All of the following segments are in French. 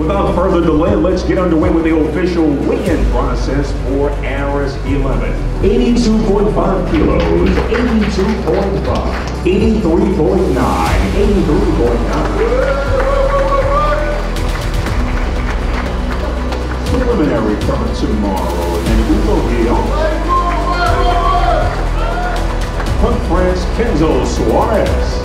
Without further delay, let's get underway with the official weigh-in process for Aris 11. 82.5 kilos, 82.5, 83.9, 83.9. Preliminary from tomorrow, and we will be on from France, Kenzo Suarez.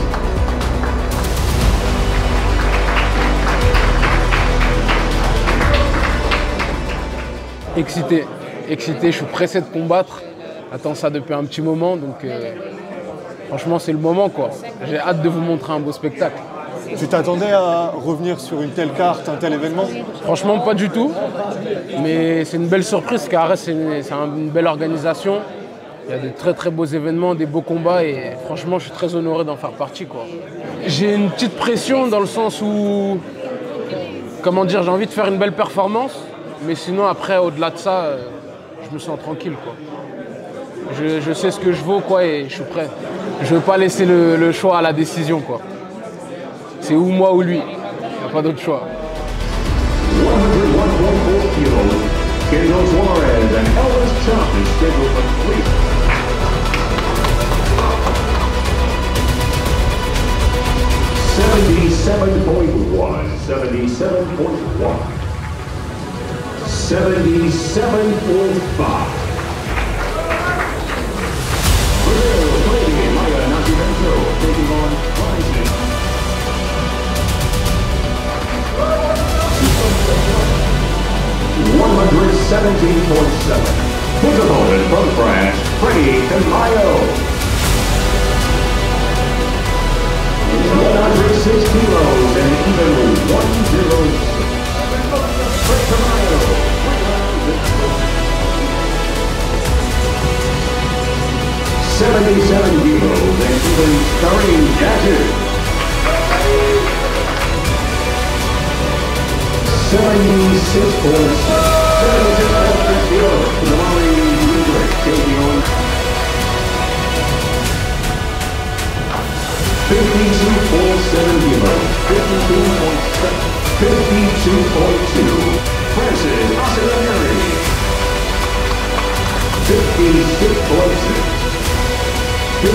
Excité, je suis pressé de combattre. J'attends ça depuis un petit moment, donc franchement c'est le moment quoi. J'ai hâte de vous montrer un beau spectacle. Tu t'attendais à revenir sur une telle carte, un tel événement? Franchement pas du tout, mais c'est une belle surprise car c'est une belle organisation. Il y a de très très beaux événements, des beaux combats et franchement je suis très honoré d'en faire partie quoi. J'ai une petite pression dans le sens où, comment dire, j'ai envie de faire une belle performance. Mais sinon, après, au-delà de ça, je me sens tranquille, quoi. Je sais ce que je vaux, quoi, et je suis prêt. Je ne veux pas laisser le choix à la décision, quoi. C'est ou moi ou lui. Il n'y a pas d'autre choix. 77.5. Taking on Rising. 117.7. His opponent from France, Freddie Camayo. 106 kilos and even 106. Freddie Camayo. 77 kilos and even Kareem Jackson. 76.6 kilos. Lamari Ludwig taking on 52.7 kilos. 52.2. Francis Asenary. 56.6. 57.2,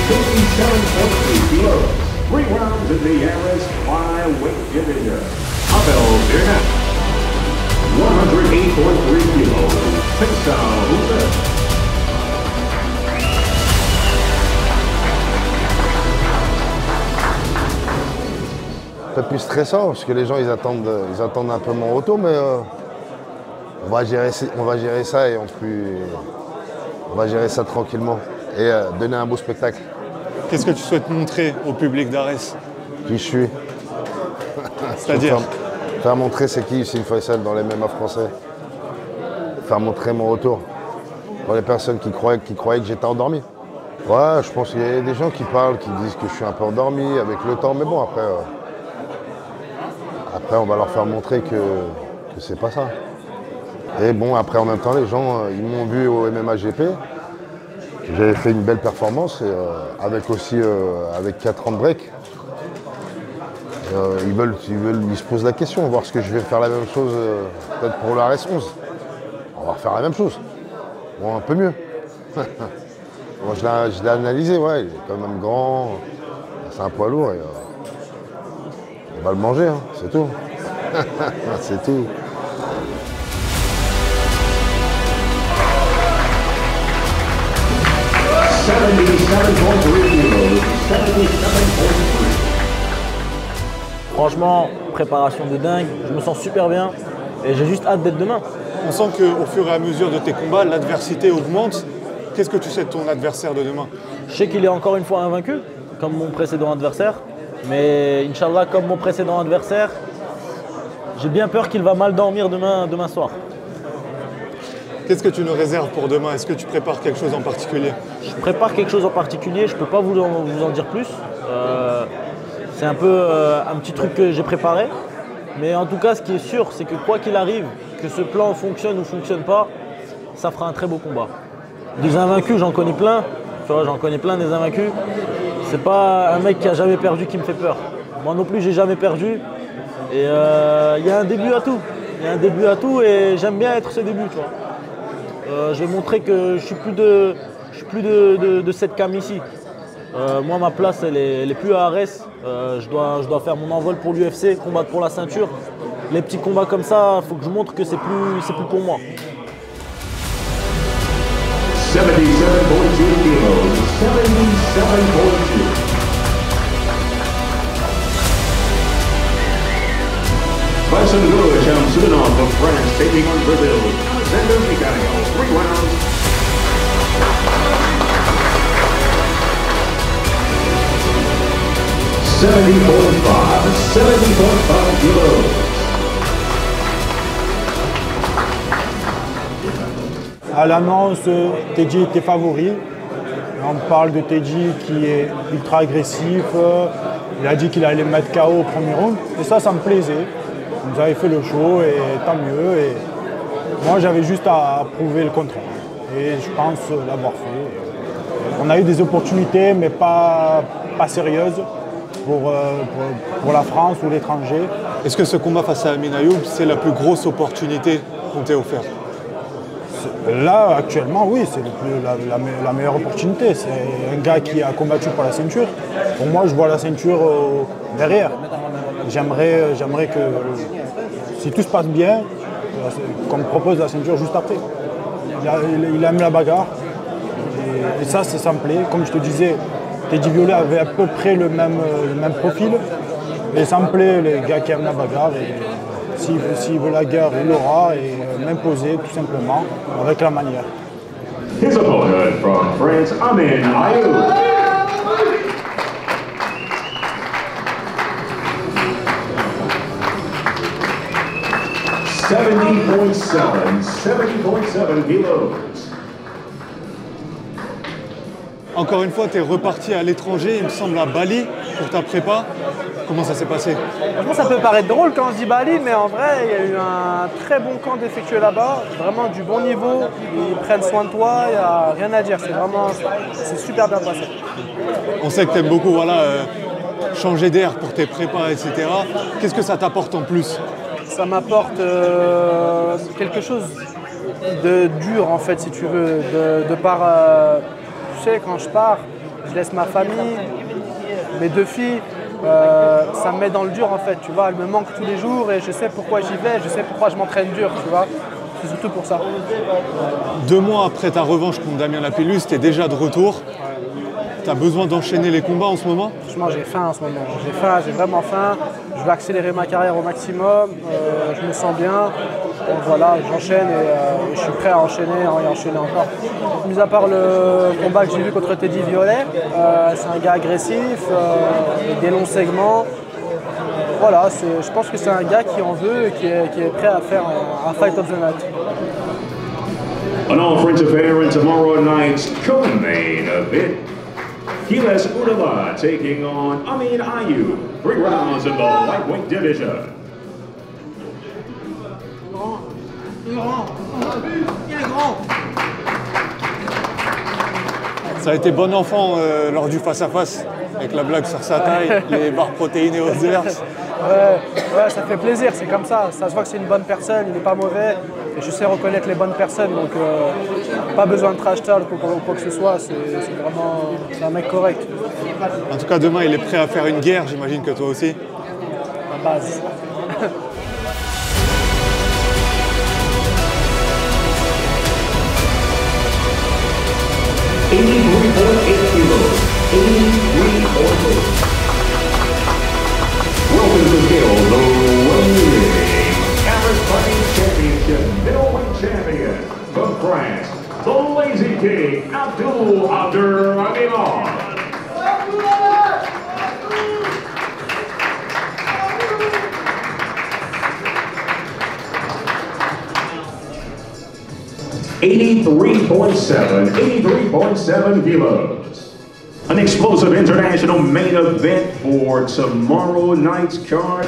57.3 kilos. 3 rounds in the Aris flyweight division. Abel Burnett, 108.3 kilos. Faisal Hussein. C'est plus stressant parce que les gens ils attendent un peu mon retour, mais on va gérer ça et on va gérer ça tranquillement et donner un beau spectacle. Qu'est-ce que tu souhaites montrer au public d'Aris? Qui je suis. C'est-à-dire faire montrer c'est qui Youssine Faisal dans les MMA français. Faire montrer mon retour. Pour les personnes qui croyaient que j'étais endormi. Ouais, je pense qu'il y a des gens qui parlent, qui disent que je suis un peu endormi avec le temps, mais bon après on va leur faire montrer que c'est pas ça. Et bon, après, en même temps, les gens, ils m'ont vu au MMA GP. J'avais fait une belle performance, avec 4 ans de break. Ils se posent la question, voir ce que je vais faire la même chose, peut-être pour la RS11. On va refaire la même chose. Bon, un peu mieux. Moi, je l'ai analysé, ouais, il est quand même grand. C'est un poids lourd et on va le manger, hein, c'est tout. C'est tout. Franchement, préparation de dingue, je me sens super bien et j'ai juste hâte d'être demain. On sent qu'au fur et à mesure de tes combats, l'adversité augmente. Qu'est-ce que tu sais de ton adversaire de demain? Je sais qu'il est encore une fois invaincu, comme mon précédent adversaire. Mais Inch'Allah, comme mon précédent adversaire, j'ai bien peur qu'il va mal dormir demain soir. Qu'est-ce que tu nous réserves pour demain? Est-ce que tu prépares quelque chose en particulier? Je prépare quelque chose en particulier, je ne peux pas vous en dire plus. C'est un peu un petit truc que j'ai préparé. Mais en tout cas, ce qui est sûr, c'est que quoi qu'il arrive, que ce plan fonctionne ou ne fonctionne pas, ça fera un très beau combat. Des invaincus, j'en connais plein. Tu vois, j'en connais plein des invaincus. C'est pas un mec qui a jamais perdu qui me fait peur. Moi non plus, j'ai jamais perdu. Et il y a un début à tout. Il y a un début à tout et j'aime bien être ce début, tu vois. Je vais montrer que je suis plus de cette cam ici. Moi, ma place, elle est plus à Arès. Je dois faire mon envol pour l'UFC, combattre pour la ceinture. Les petits combats comme ça, il faut que je montre que c'est plus pour moi. 77.2 kilos, 77.2. Bryson Good, Chamsudanov of France, taking on Brazil. Alexander Mikael, 3 rounds. $70.5 kilos. À l'annonce, Teddy était favori. On parle de Teddy qui est ultra agressif. Il a dit qu'il allait mettre KO au premier round. Et ça me plaisait. Vous avez fait le show et tant mieux. Et moi, j'avais juste à prouver le contraire. Et je pense l'avoir fait. On a eu des opportunités, mais pas sérieuses pour la France ou l'étranger. Est-ce que ce combat face à Amin Ayoub, c'est la plus grosse opportunité qu'on t'ait offerte? Là, actuellement, oui, c'est la meilleure opportunité. C'est un gars qui a combattu pour la ceinture. Pour moi, je vois la ceinture derrière. J'aimerais que, si tout se passe bien, qu'on me propose la ceinture juste après. Il aime la bagarre. Et ça me plaît. Comme je te disais, Teddy Violet avait à peu près le même profil. Et ça me plaît, les gars qui aiment la bagarre. Et s'il veut la guerre, il l'aura. Et m'imposer tout simplement avec la manière. His opponent from France, Amin Ayoub. $70.7 kilos. Encore une fois, tu es reparti à l'étranger, il me semble à Bali, pour ta prépa. Comment ça s'est passé? Franchement, ça peut paraître drôle quand on se dit Bali, mais en vrai, il y a eu un très bon camp d'effectuer là-bas. Vraiment du bon niveau, ils prennent soin de toi, il n'y a rien à dire. C'est super bien passé. On sait que tu aimes beaucoup changer d'air pour tes prépas, etc. Qu'est-ce que ça t'apporte en plus? Ça m'apporte quelque chose de dur, en fait, si tu veux. De par, tu sais, quand je pars, je laisse ma famille, mes 2 filles. Ça me met dans le dur en fait, tu vois, elle me manque tous les jours et je sais pourquoi j'y vais, je sais pourquoi je m'entraîne dur, tu vois, c'est surtout pour ça. 2 mois après ta revanche contre Damien Lapillus, tu es déjà de retour. Tu as besoin d'enchaîner les combats en ce moment? Franchement, j'ai faim en ce moment, j'ai vraiment faim, je veux accélérer ma carrière au maximum, je me sens bien, donc voilà, j'enchaîne et je suis prêt à enchaîner et enchaîner encore. Mis à part le combat que j'ai vu contre Teddy Violet, c'est un gars agressif, avec des longs segments. Voilà, je pense que c'est un gars qui en veut et qui est prêt à faire un fight of the night. An all-French affair in tomorrow night's co-main event. Giles Udala taking on Amin Ayoub. 3 rounds in the lightweight division. Ça a été bon enfant lors du face-à-face, avec la blague sur sa taille, les barres protéinées aux airs. Ouais, ça fait plaisir, c'est comme ça. Ça se voit que c'est une bonne personne, il n'est pas mauvais. Et je sais reconnaître les bonnes personnes, donc pas besoin de trash talk ou quoi que ce soit, c'est vraiment un mec correct. En tout cas, demain, il est prêt à faire une guerre, j'imagine que toi aussi. À base. Welcome to Kill the reigning Paris Fighting Championship middleweight champion from France, the Lazy King Abdul Abdurakhimov. $83.7 kilos. An explosive international main event for tomorrow night's card.